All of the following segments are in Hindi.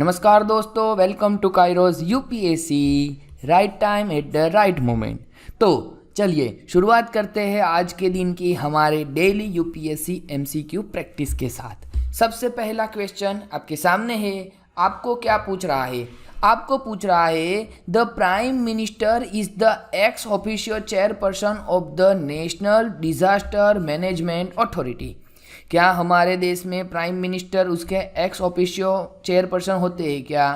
नमस्कार दोस्तों, welcome to Kairos UPSC, right time at the right moment. तो चलिए शुरुआत करते हैं आज के दिन की हमारे डेली यूपीएससी एमसीक्यू प्रैक्टिस के साथ। सबसे पहला क्वेश्चन आपके सामने है। आपको क्या पूछ रहा है? आपको पूछ रहा है the prime minister is the ex officio chairperson of the national disaster management authority. क्या हमारे देश में प्राइम मिनिस्टर उसके एक्स ऑफिशियो चेयरपर्सन होते हैं क्या?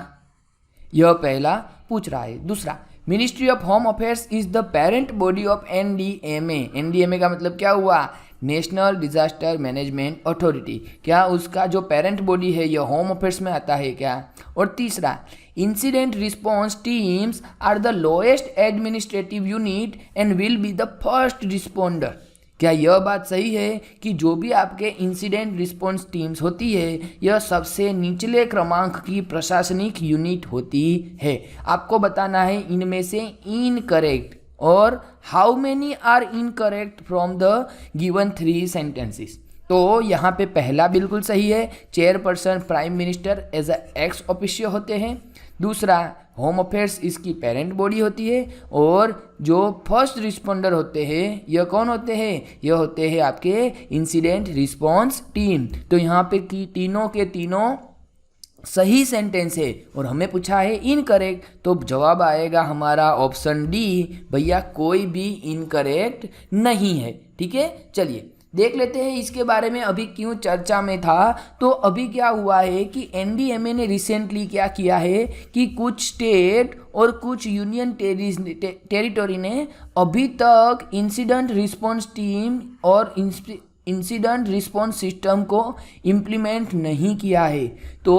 यह पहला पूछ रहा है। दूसरा, ministry of home affairs is the parent body of NDMA. NDMA का मतलब क्या हुआ? National disaster management authority. क्या उसका जो पेरेंट बॉडी है यह होम अफेयर्स में आता है क्या? और तीसरा, incident response teams are the lowest administrative unit and will be the first responder. क्या यह बात सही है कि जो भी आपके इंसिडेंट रिस्पॉन्स टीम्स होती है यह सबसे निचले क्रमांक की प्रशासनिक यूनिट होती है? आपको बताना है इनमें से इनकरेक्ट और how many are incorrect from the given 3 sentences. तो यहाँ पे पहला बिल्कुल सही है, chairperson prime minister as a ex officio होते हैं। दूसरा, होम अफेयर्स इसकी पेरेंट बॉडी होती है। और जो फर्स्ट रिस्पॉन्डर होते हैं यह कौन होते हैं? यह होते हैं आपके इंसिडेंट रिस्पॉन्स टीम। तो यहाँ पे तीनों के तीनों सही सेंटेंस है और हमें पूछा है इनकरेक्ट, तो जवाब आएगा हमारा ऑप्शन डी। भैया कोई भी इनकरेक्ट नहीं है। ठीक है, चलिए देख लेते हैं इसके बारे में अभी क्यों चर्चा में था। तो अभी क्या हुआ है कि एनडीएमए ने रिसेंटली क्या किया है कि कुछ स्टेट और कुछ यूनियन टेरिटोरी ने अभी तक इंसिडेंट रिस्पॉन्स टीम और इंसिडेंट रिस्पॉन्स सिस्टम को इम्प्लीमेंट नहीं किया है। तो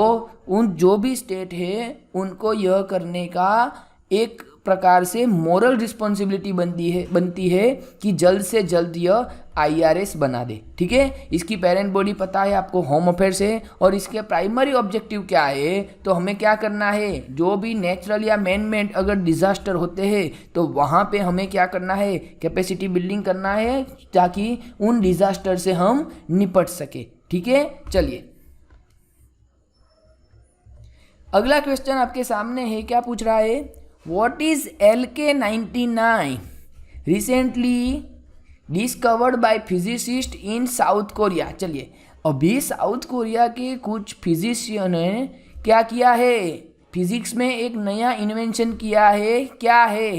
उन जो भी स्टेट है उनको यह करने का एक प्रकार से मोरल रिस्पॉन्सिबिलिटी बनती है कि जल्द से जल्द यह आईआरएस बना दे। ठीक है, इसकी पेरेंट बॉडी पता है आपको, होम अफेयर्स है। और इसके प्राइमरी ऑब्जेक्टिव क्या है? तो हमें क्या करना है, जो भी नेचुरल या मैन मेड अगर डिजास्टर होते हैं तो वहाँ पे हमें क्या करना है, कैपेसिटी बिल्डिंग करना है ताकि उन डिजास्टर से हम निपट सके। ठीक है, चलिए अगला क्वेश्चन आपके सामने है। क्या पूछ रहा है? What is LK99 recently discovered by physicists in South Korea? चलिए, अभी साउथ कोरिया के कुछ फिजिशियन ने क्या किया है? फिजिक्स में एक नया इन्वेंशन किया है। क्या है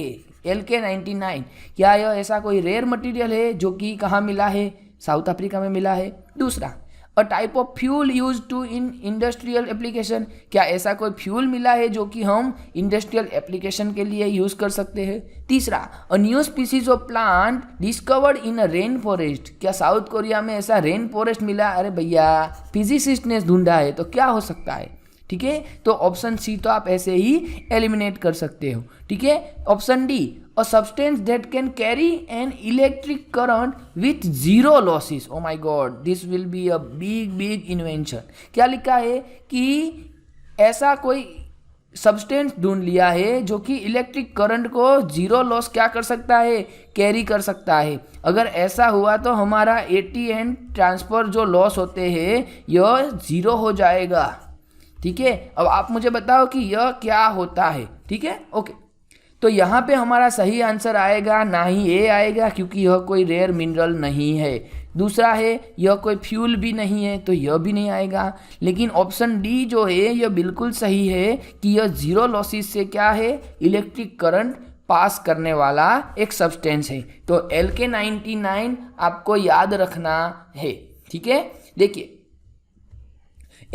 LK99? क्या यह ऐसा कोई रेयर मटेरियल है जो कि कहाँ मिला है? साउथ अफ्रीका में मिला है। दूसरा, a type of fuel use to in industrial application. क्या ऐसा कोई फ्यूल मिला है जो कि हम इंडस्ट्रियल एप्लीकेशन के लिए यूज कर सकते हैं? तीसरा, a new species of plant discovered in a rain forest. क्या साउथ कोरिया में ऐसा रेन फॉरेस्ट मिला? अरे भैया फिजिसिस्ट ने ढूंढा है, तो क्या हो सकता है? ठीक है, तो ऑप्शन सी तो आप ऐसे ही एलिमिनेट कर सकते हो। ठीक है, option D, a substance that can carry an electric current with zero losses. Oh my god, this will be a big invention. क्या लिखा है कि ऐसा कोई सब्सटेंस ढूंढ लिया है जो कि इलेक्ट्रिक करंट को जीरो लॉस क्या कर सकता है, कैरी कर सकता है। अगर ऐसा हुआ तो हमारा एटीएन ट्रांसफर जो लॉस होते हैं यह जीरो हो जाएगा। ठीक है, अब आप मुझे बताओ कि यह क्या होता है। ठीक है, ओके। तो यहाँ पे हमारा सही आंसर आएगा ना ही ए आएगा, क्योंकि यह कोई रेयर मिनरल नहीं है। दूसरा है, यह कोई फ्यूल भी नहीं है, तो यह भी नहीं आएगा। लेकिन ऑप्शन डी जो है यह बिल्कुल सही है कि यह जीरो लॉसेस से क्या है, इलेक्ट्रिक करंट पास करने वाला एक सब्सटेंस है। तो LK99 आपको याद रखना है। ठीक है, देखिए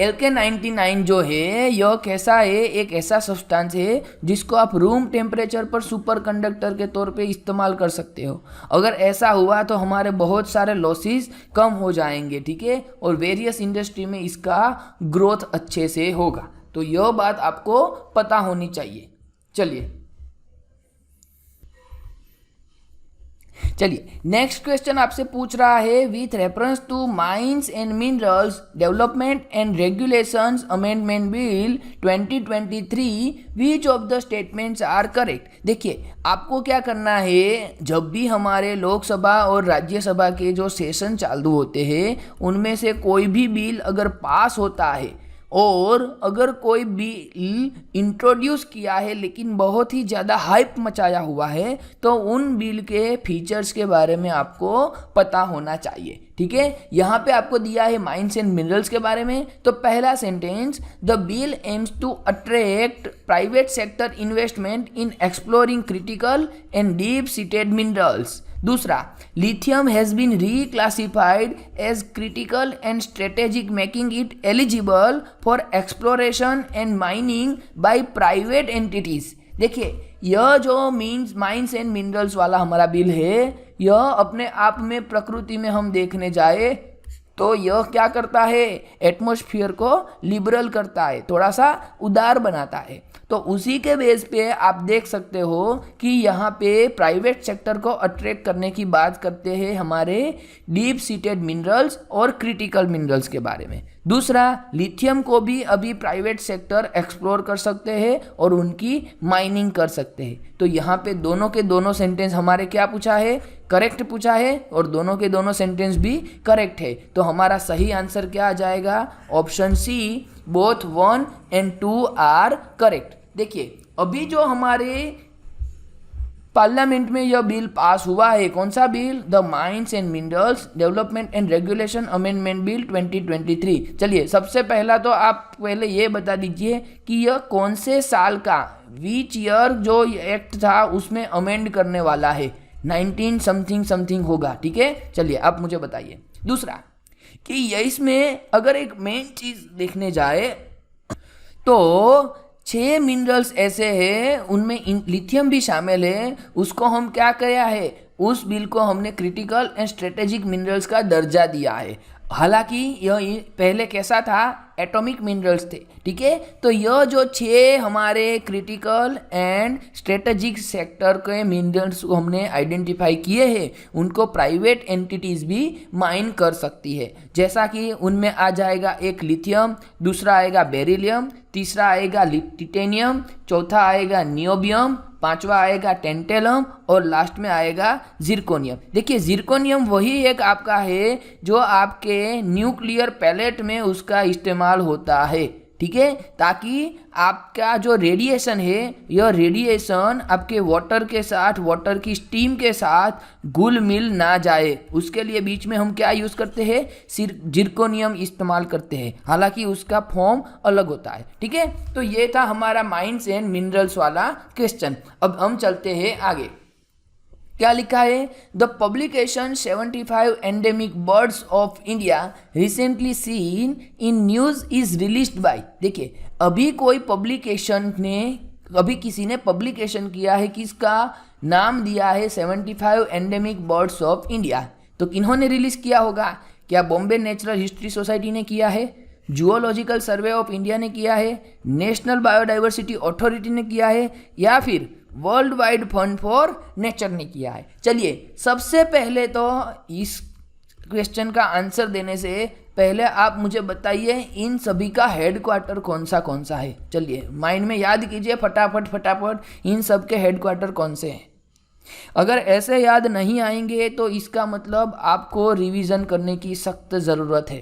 LK99 जो है यह कैसा है, एक ऐसा सब्सटेंस है जिसको आप रूम टेम्परेचर पर सुपर कंडक्टर के तौर पे इस्तेमाल कर सकते हो। अगर ऐसा हुआ तो हमारे बहुत सारे लॉसेस कम हो जाएंगे। ठीक है, और वेरियस इंडस्ट्री में इसका ग्रोथ अच्छे से होगा। तो यह बात आपको पता होनी चाहिए। चलिए नेक्स्ट क्वेश्चन आपसे पूछ रहा है, with reference to mines and minerals development and regulations amendment bill 2023 which of the statements are correct. देखिए आपको क्या करना है, जब भी हमारे लोकसभा और राज्यसभा के जो सेशन चालू होते हैं उनमें से कोई भी बिल अगर पास होता है और अगर कोई बिल इंट्रोड्यूस किया है लेकिन बहुत ही ज़्यादा हाइप मचाया हुआ है तो उन बिल के फीचर्स के बारे में आपको पता होना चाहिए। ठीक है, यहाँ पे आपको दिया है माइंस एंड मिनरल्स के बारे में। तो पहला sentence, the bill aims to attract private sector investment in exploring critical and deep seated minerals. दूसरा, lithium has been reclassified as critical and strategic making it eligible for exploration and mining by private entities. देखिए, यह जो माइंस एंड मिनरल्स वाला हमारा बिल है, यह अपने आप में प्रकृति में हम देखने जाए तो यह क्या करता है, एटमॉस्फेयर को लिबरल करता है, थोड़ा सा उदार बनाता है। तो उसी के बेस पे आप देख सकते हो कि यहाँ पे प्राइवेट सेक्टर को अट्रैक्ट करने की बात करते हैं हमारे डीप सीटेड मिनरल्स और क्रिटिकल मिनरल्स के बारे में। दूसरा, लिथियम को भी अभी प्राइवेट सेक्टर एक्सप्लोर कर सकते हैं और उनकी माइनिंग कर सकते हैं। तो यहाँ पे दोनों के दोनों सेंटेंस हमारे क्या पूछा है, करेक्ट पूछा है, और दोनों के दोनों सेंटेंस भी करेक्ट है। तो हमारा सही आंसर क्या आ जाएगा, option C, both 1 and 2 are correct. देखिए, अभी जो हमारे पार्लियामेंट में यह बिल पास हुआ है, कौन सा bill, the mines and minerals development and regulation amendment bill 2023। चलिए, सबसे पहला तो आप पहले ये बता दीजिए कि यह कौन से साल का, विच ईयर जो एक्ट था उसमें अमेंड करने वाला है, 19 समथिंग समथिंग होगा। ठीक है, चलिए आप मुझे बताइए। दूसरा कि यह इसमें अगर एक मेन चीज देखने जाए तो 6 मिनरल्स ऐसे हैं, उनमें लिथियम भी शामिल है। उसको हम क्या किया है, उस बिल को हमने क्रिटिकल एंड स्ट्रेटेजिक मिनरल्स का दर्जा दिया है। हालांकि यह पहले कैसा था, एटॉमिक मिनरल्स थे। ठीक है, तो यह जो 6 हमारे क्रिटिकल एंड स्ट्रेटेजिक सेक्टर के मिनरल्स को हमने आइडेंटिफाई किए हैं, उनको प्राइवेट एंटिटीज़ भी माइन कर सकती है। जैसा कि उनमें आ जाएगा एक लिथियम, दूसरा आएगा बेरिलियम, तीसरा आएगा टिटेनियम, चौथा आएगा नियोबियम, पांचवा आएगा टेंटेलम और लास्ट में आएगा जिरकोनियम। देखिए, जिरकोनियम वही एक आपका है जो आपके न्यूक्लियर पैलेट में उसका इस्तेमाल होता है। ठीक है, ताकि आपका जो रेडिएशन है, यह रेडिएशन आपके वाटर के साथ, वाटर की स्टीम के साथ घुल मिल ना जाए, उसके लिए बीच में हम क्या यूज़ करते हैं, जिरकोनियम इस्तेमाल करते हैं। हालांकि उसका फॉर्म अलग होता है। ठीक है, तो ये था हमारा माइंस एंड मिनरल्स वाला क्वेश्चन। अब हम चलते हैं आगे। क्या लिखा है, the publication 75 endemic birds of India recently seen in news is released by. देखिए, अभी कोई पब्लिकेशन ने, अभी किसी ने पब्लिकेशन किया है, किसका नाम दिया है 75 एंडेमिक बर्ड्स ऑफ इंडिया। तो किन्होंने रिलीज किया होगा, क्या बॉम्बे नेचुरल हिस्ट्री सोसाइटी ने किया है, जूलॉजिकल सर्वे ऑफ इंडिया ने किया है, नेशनल बायोडाइवर्सिटी अथॉरिटी ने किया है, या फिर world wide fund for nature ने किया है। चलिए, सबसे पहले तो इस क्वेश्चन का आंसर देने से पहले आप मुझे बताइए इन सभी का हेडक्वार्टर कौन सा है। चलिए माइंड में याद कीजिए फटाफट इन सब के हेडक्वार्टर कौन से हैं। अगर ऐसे याद नहीं आएंगे तो इसका मतलब आपको रिवीजन करने की सख्त ज़रूरत है।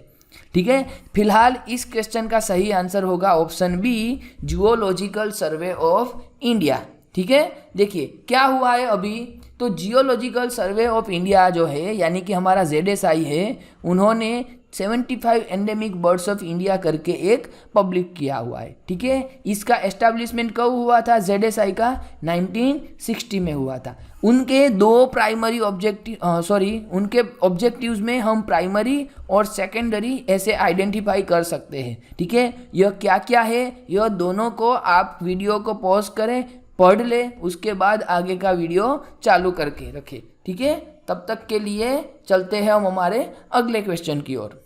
ठीक है, फिलहाल इस क्वेश्चन का सही आंसर होगा option B, geological survey of India. ठीक है, देखिए क्या हुआ है अभी, तो जियोलॉजिकल सर्वे ऑफ इंडिया जो है, यानी कि हमारा ZSI है, उन्होंने 75 एंडेमिक बर्ड्स ऑफ इंडिया करके एक पब्लिक किया हुआ है। ठीक है, इसका एस्टेब्लिशमेंट कब हुआ था, ZSI का 1960 में हुआ था। उनके दो प्राइमरी उनके ऑब्जेक्टिव्स में हम प्राइमरी और सेकेंडरी ऐसे आइडेंटिफाई कर सकते हैं। ठीक है, यह क्या क्या है, यह दोनों को आप वीडियो को पॉज करें, पढ़ ले, उसके बाद आगे का वीडियो चालू करके रखें। ठीक है, तब तक के लिए चलते हैं हम हमारे अगले क्वेश्चन की ओर।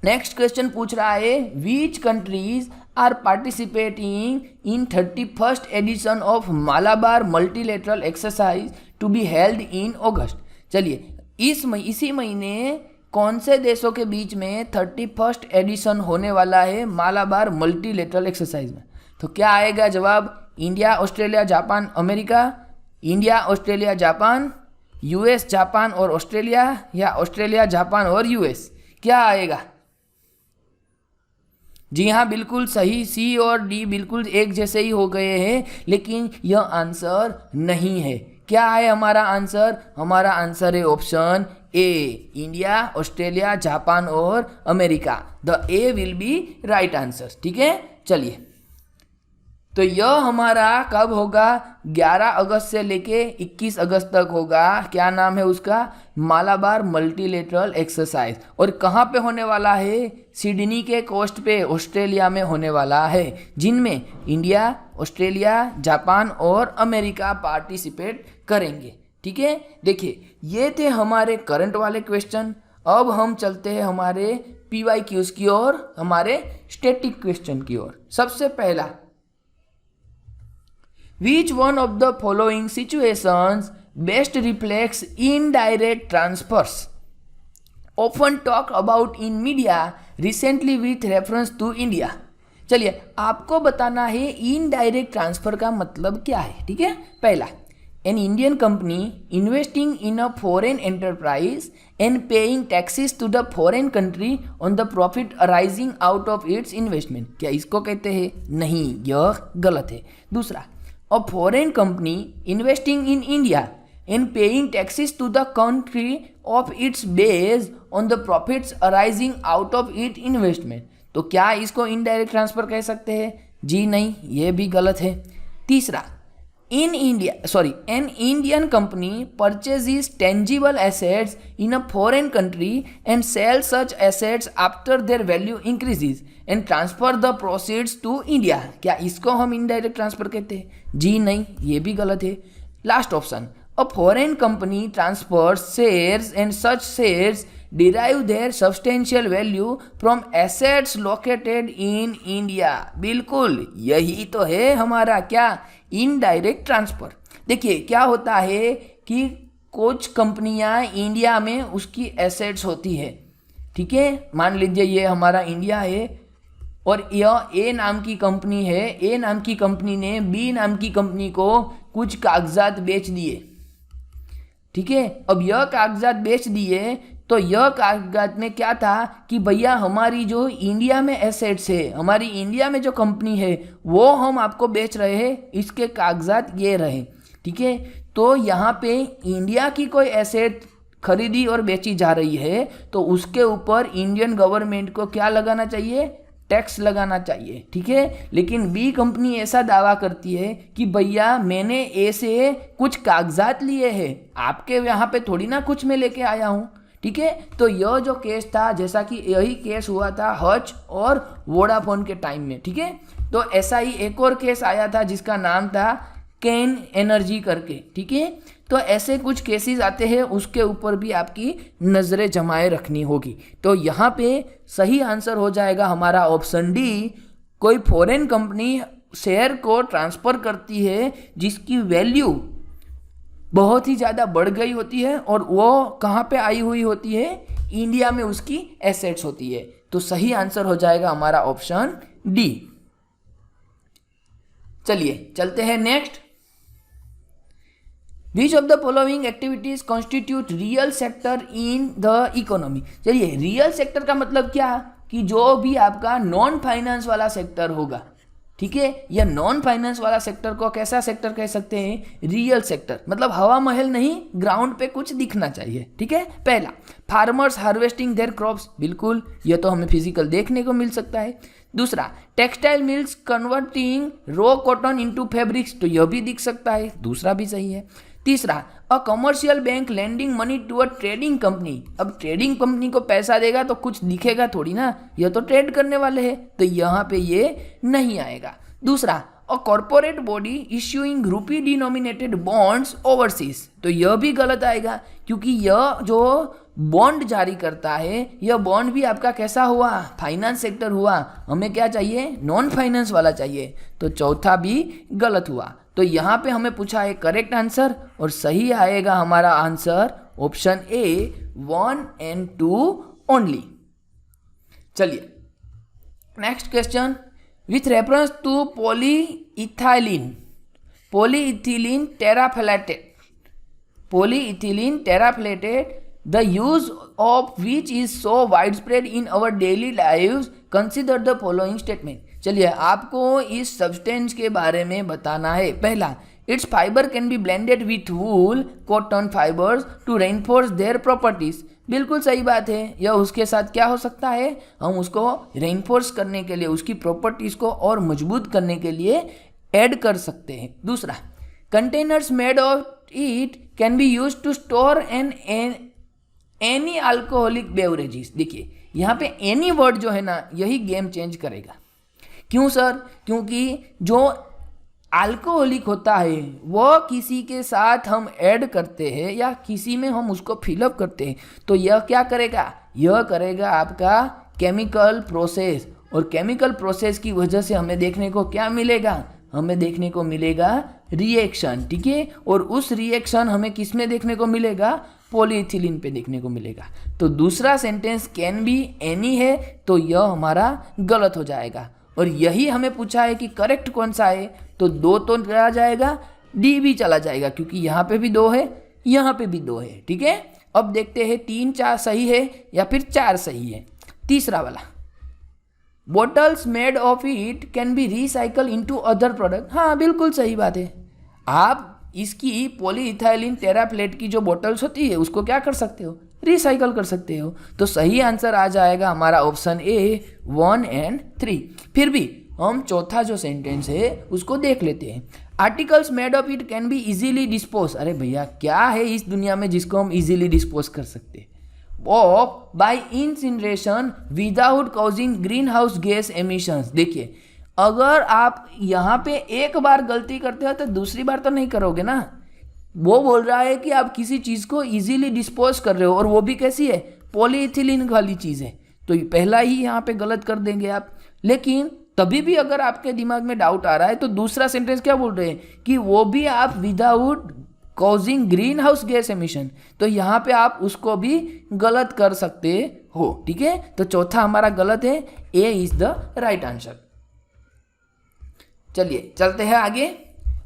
नेक्स्ट क्वेश्चन पूछ रहा है, which countries are participating in 31st edition of Malabar multilateral exercise to be held in August. चलिए, इसी महीने कौन से देशों के बीच में 31st एडिशन होने वाला है मालाबार मल्टीलेटरल एक्सरसाइज में। तो क्या आएगा जवाब, India, Australia, Japan, America, India, Australia, Japan, US, Japan और ऑस्ट्रेलिया, या ऑस्ट्रेलिया, जापान और US। क्या आएगा, जी हाँ, बिल्कुल सही। सी और डी बिल्कुल एक जैसे ही हो गए हैं, लेकिन यह आंसर नहीं है। क्या है हमारा आंसर? हमारा आंसर है option A, India, Australia, Japan और America. The A will be right answer. ठीक है, चलिए। तो यह हमारा कब होगा? 11 अगस्त से लेके 21 अगस्त तक होगा। क्या नाम है उसका? Malabar multilateral exercise. और कहाँ पे होने वाला है? सिडनी के कोस्ट पे, ऑस्ट्रेलिया में होने वाला है, जिनमें इंडिया, ऑस्ट्रेलिया, जापान और अमेरिका पार्टिसिपेट करेंगे। ठीक है, देखिए ये थे हमारे करंट वाले क्वेश्चन। अब हम चलते हैं हमारे PYQs की ओर, हमारे स्टैटिक क्वेश्चन की ओर। सबसे पहला, Which one of the following situations best reflects indirect transfers? Often talked about in media recently with reference to India. चलिए, आपको बताना है इनडायरेक्ट ट्रांसफर का मतलब क्या है। ठीक है, पहला, an Indian company investing in a foreign enterprise and paying taxes to the foreign country on the profit arising out of its investment. क्या इसको कहते हैं? नहीं, यह गलत है। दूसरा, a foreign company investing in India and paying taxes to the country of its base on the profits arising out of its investment. तो क्या इसको इनडायरेक्ट ट्रांसफर कह सकते हैं? जी नहीं, ये भी गलत है। तीसरा, an Indian company purchases tangible assets in a foreign country and sells such assets after their value increases and transfer the proceeds to India. क्या इसको हम indirect transfer कहते हैं? जी नहीं, ये भी गलत है। Last option, a foreign company transfers shares and such shares derive their substantial value from assets located in India. बिल्कुल यही तो है हमारा क्या? Indirect transfer. देखिए क्या होता है कि कुछ कंपनियां इंडिया में उसकी एसेट्स होती है। ठीक है, मान लीजिए ये हमारा इंडिया है और यह ए नाम की कंपनी है। ए नाम की कंपनी ने बी नाम की कंपनी को कुछ कागजात बेच दिए। ठीक है, अब यह कागजात बेच दिए तो यह कागजात में क्या था कि भैया हमारी जो इंडिया में एसेट्स है, हमारी इंडिया में जो कंपनी है वो हम आपको बेच रहे हैं, इसके कागजात ये रहे। ठीक है, तो यहाँ पे इंडिया की कोई एसेट खरीदी और बेची जा रही है तो उसके ऊपर इंडियन गवर्नमेंट को क्या लगाना चाहिए? टैक्स लगाना चाहिए। ठीक है, लेकिन बी कंपनी ऐसा दावा करती है कि भैया मैंने ए से कुछ कागजात लिए हैं, आपके यहाँ पे थोड़ी ना कुछ मैं लेके आया हूँ। ठीक है, तो यह जो केस था, जैसा कि यही केस हुआ था हच और वोडाफोन के टाइम में। ठीक है, तो ऐसा ही एक और केस आया था जिसका नाम था कैन एनर्जी करके। ठीक है, तो ऐसे कुछ केसेस आते हैं, उसके ऊपर भी आपकी नज़रें जमाए रखनी होगी। तो यहाँ पे सही आंसर हो जाएगा हमारा ऑप्शन डी। कोई फॉरेन कंपनी शेयर को ट्रांसफ़र करती है जिसकी वैल्यू बहुत ही ज़्यादा बढ़ गई होती है और वो कहाँ पे आई हुई होती है? इंडिया में उसकी एसेट्स होती है। तो सही आंसर हो जाएगा हमारा ऑप्शन डी। चलिए चलते हैं next. Which of the following activities constitute real sector in the economy? चलिए, रियल सेक्टर का मतलब क्या? कि जो भी आपका नॉन फाइनेंस वाला सेक्टर होगा। ठीक है, या नॉन फाइनेंस वाला सेक्टर को कैसा सेक्टर कह सकते हैं? Real sector. मतलब हवा महल नहीं, ग्राउंड पे कुछ दिखना चाहिए। ठीक है, पहला, फार्मर्स हार्वेस्टिंग देयर क्रॉप्स। बिल्कुल, यह तो हमें फिजिकल देखने को मिल सकता है। दूसरा, textile mills converting raw cotton into fabrics. तो यह भी दिख सकता है, दूसरा भी सही है। तीसरा, a commercial bank lending money to a trading company. अब ट्रेडिंग कंपनी को पैसा देगा तो कुछ दिखेगा थोड़ी ना, यह तो ट्रेड करने वाले हैं, तो यहाँ पे ये नहीं आएगा। दूसरा, अ कॉर्पोरेट बॉडी इश्यूइंग रूपी डिनोमिनेटेड बॉन्ड्स ओवरसीज। तो यह भी गलत आएगा, क्योंकि यह जो बॉन्ड जारी करता है, यह बॉन्ड भी आपका कैसा हुआ? फाइनेंस सेक्टर हुआ। हमें क्या चाहिए? नॉन फाइनेंस वाला चाहिए। तो चौथा भी गलत हुआ। तो यहाँ पे हमें पूछा है करेक्ट आंसर, और सही आएगा हमारा answer option A 1 and 2 only. चलिए next question. With reference to polyethylene terephthalate the use of which is so widespread in our daily lives, consider the following statement. चलिए आपको इस सब्सटेंस के बारे में बताना है. पहला, its fiber can be blended with wool, cotton fibers to reinforce their properties. बिल्कुल सही बात है. यह उसके साथ क्या हो सकता है, हम उसको रेनफोर्स करने के लिए, उसकी प्रॉपर्टीज को और मजबूत करने के लिए ऐड कर सकते हैं. दूसरा, containers made of it can be use to store any alcoholic beverages. देखिए यहाँ पे एनी वर्ड जो है ना, यही गेम चेंज करेगा. क्यों सर? क्योंकि जो अल्कोहलिक होता है वो किसी के साथ हम ऐड करते हैं या किसी में हम उसको फिलअप करते हैं, तो यह क्या करेगा, यह करेगा आपका केमिकल प्रोसेस. और केमिकल प्रोसेस की वजह से हमें देखने को क्या मिलेगा, हमें देखने को मिलेगा रिएक्शन. ठीक है, और उस रिएक्शन हमें किस में देखने को मिलेगा, पॉलीइथिलीन पे देखने को मिलेगा. तो दूसरा सेंटेंस कैन बी एनी है, तो यह हमारा गलत हो जाएगा. और यही हमें पूछा है कि करेक्ट कौन सा है, तो दो तो चला जाएगा, डी भी चला जाएगा, क्योंकि यहाँ पे भी दो है, यहाँ पे भी दो है. ठीक है, अब देखते हैं 3-4 सही है या फिर 4 सही है. तीसरा वाला, bottles made of it can B recycle into other product. हाँ बिल्कुल सही बात है. आप इसकी पॉलीइथाइलिन टेराप्लेट की जो बॉटल्स होती है उसको क्या कर सकते हो, रिसाइकल कर सकते हो. तो सही आंसर आ जाएगा हमारा ऑप्शन ए 1 और 3. फिर भी हम चौथा जो सेंटेंस है उसको देख लेते हैं. Articles made of it can be easily dispose. अरे भैया क्या है इस दुनिया में जिसको हम इजीली डिस्पोज कर सकते हैं, of by incineration without causing green house gas emissions. देखिए अगर आप यहाँ पे एक बार गलती करते हो तो दूसरी बार तो नहीं करोगे ना. वो बोल रहा है कि आप किसी चीज़ को इजीली डिस्पोज कर रहे हो, और वो भी कैसी है, पॉलीइथिलीन वाली चीज़ है, तो पहला ही यहाँ पे गलत कर देंगे आप. लेकिन तभी भी अगर आपके दिमाग में डाउट आ रहा है तो दूसरा सेंटेंस क्या बोल रहे हैं कि वो भी आप without causing green house gas emission, तो यहाँ पे आप उसको भी गलत कर सकते हो. ठीक है, तो चौथा हमारा गलत है, ए इज द राइट आंसर. चलिए चलते हैं आगे.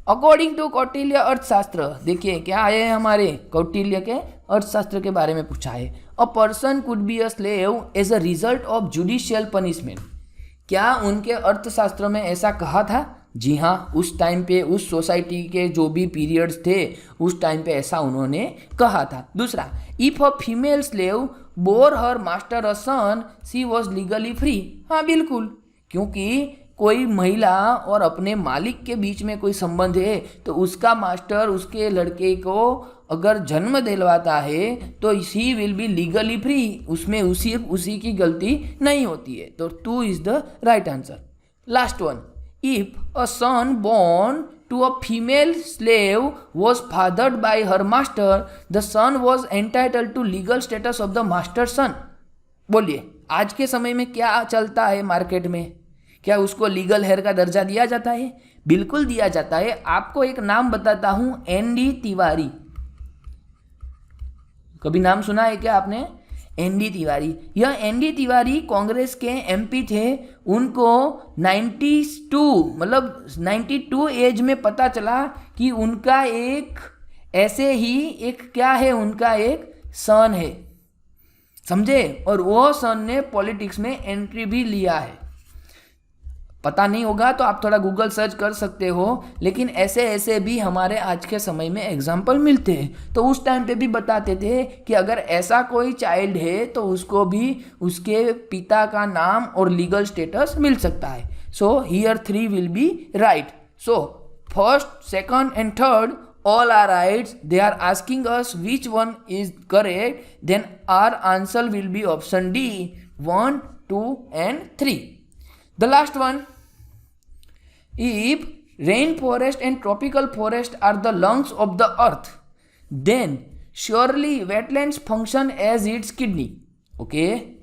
अकॉर्डिंग टू कौटिल्य अर्थशास्त्र, देखिए क्या है, हमारे कौटिल्य के अर्थशास्त्र के बारे में पूछा है. A person could be a slave as a result of judicial punishment. क्या उनके अर्थशास्त्र में ऐसा कहा था? जी हाँ, उस टाइम पे उस सोसाइटी के जो भी पीरियड्स थे उस टाइम पे ऐसा उन्होंने कहा था. दूसरा, if a female slave bore her master a sun she was legally free. हाँ बिल्कुल, क्योंकि कोई महिला और अपने मालिक के बीच में कोई संबंध है तो उसका मास्टर उसके लड़के को अगर जन्म दिलवाता है तो she will be legally free, उसमें उसी की गलती नहीं होती है. तो 2 is the right answer. Last one, if a son born to a female slave was fathered by her master, the son was entitled to legal status of the master's son. बोलिए आज के समय में क्या चलता है मार्केट में, क्या उसको लीगल हेयर का दर्जा दिया जाता है? बिल्कुल दिया जाता है. आपको एक नाम बताता हूं, एनडी तिवारी. कभी नाम सुना है क्या आपने? एनडी तिवारी. यह एनडी तिवारी कांग्रेस के एमपी थे. उनको 92 एज में पता चला कि उनका एक ऐसे ही एक क्या है, उनका एक सन है, समझे, और वो सन ने पॉलिटिक्स में एंट्री भी लिया है. पता नहीं होगा तो आप थोड़ा गूगल सर्च कर सकते हो, लेकिन ऐसे भी हमारे आज के समय में एग्जाम्पल मिलते हैं. तो उस टाइम पे भी बताते थे कि अगर ऐसा कोई चाइल्ड है तो उसको भी उसके पिता का नाम और लीगल स्टेटस मिल सकता है. So here 3 will be right. So first, second and third all are right. They are asking us which one is correct, then our answer will be option D, 1, 2 and 3. The last one, if rainforest and tropical forest are the lungs of the earth, then surely wetlands function as its kidney. Okay,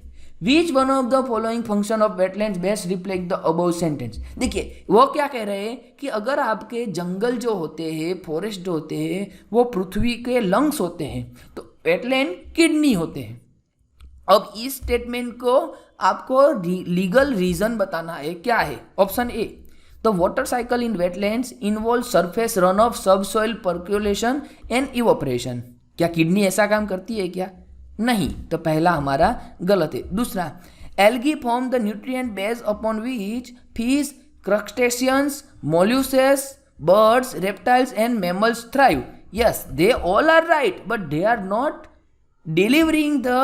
which one of the following function of wetlands best reflect the above sentence? देखिए वो क्या कह रहे हैं कि अगर आपके जंगल जो होते हैं, फॉरेस्ट जो होते हैं, वो पृथ्वी के लंग्स होते हैं, तो वेटलैंड किडनी होते हैं. अब इस स्टेटमेंट को आपको लीगल रीजन बताना है. क्या है? Option A, the water cycle in wetlands involve surface run of, subsoil percolation and evaporation. क्या किडनी ऐसा काम करती है क्या? नहीं, तो पहला हमारा गलत है। दूसरा, algae form the nutrient base upon which fish, crustaceans, molluscs, birds, reptiles and mammals thrive. Yes, they all are right, but they are not delivering the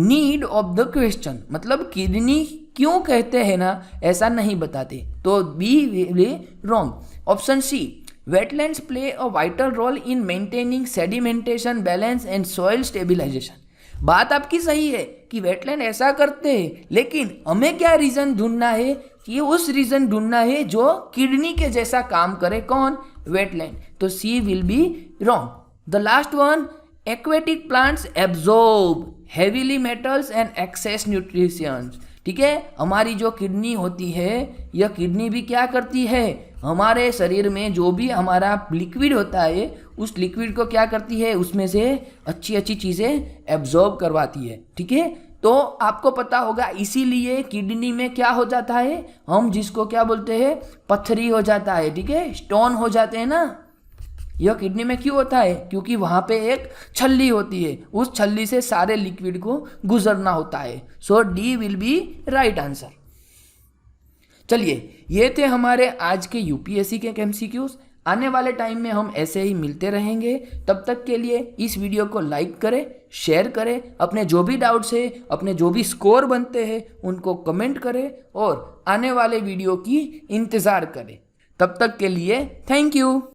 need of the question. मतलब किडनी क्यों कहते हैं ना, ऐसा नहीं बताते, तो B will wrong. Option C, wetlands play a vital role in maintaining sedimentation, balance and soil stabilization. बात आपकी सही है कि वेटलैंड ऐसा करते हैं, लेकिन हमें क्या रीज़न ढूंढना है, कि उस रीज़न ढूंढना है जो किडनी के जैसा काम करे। कौन? वेटलैंड। तो C will be wrong. The last one, aquatic plants absorb heavily metals and excess nutritions. ठीक है, हमारी जो किडनी होती है, यह किडनी भी क्या करती है, हमारे शरीर में जो भी हमारा लिक्विड होता है, उस लिक्विड को क्या करती है, उसमें से अच्छी अच्छी चीज़ें एब्जॉर्ब करवाती है। ठीक है, तो आपको पता होगा, इसीलिए किडनी में क्या हो जाता है, हम जिसको क्या बोलते हैं, पत्थरी हो जाता है। ठीक है, स्टोन हो जाते हैं ना, यह किडनी में क्यों होता है, क्योंकि वहाँ पे एक छल्ली होती है, उस छल्ली से सारे लिक्विड को गुजरना होता है। So D will be right answer. चलिए, ये थे हमारे आज के यूपीएससी के एमसीक्यूज। आने वाले टाइम में हम ऐसे ही मिलते रहेंगे। तब तक के लिए इस वीडियो को लाइक करें, शेयर करें, अपने जो भी डाउट्स है, अपने जो भी स्कोर बनते हैं, उनको कमेंट करें और आने वाले वीडियो की इंतज़ार करें। तब तक के लिए थैंक यू।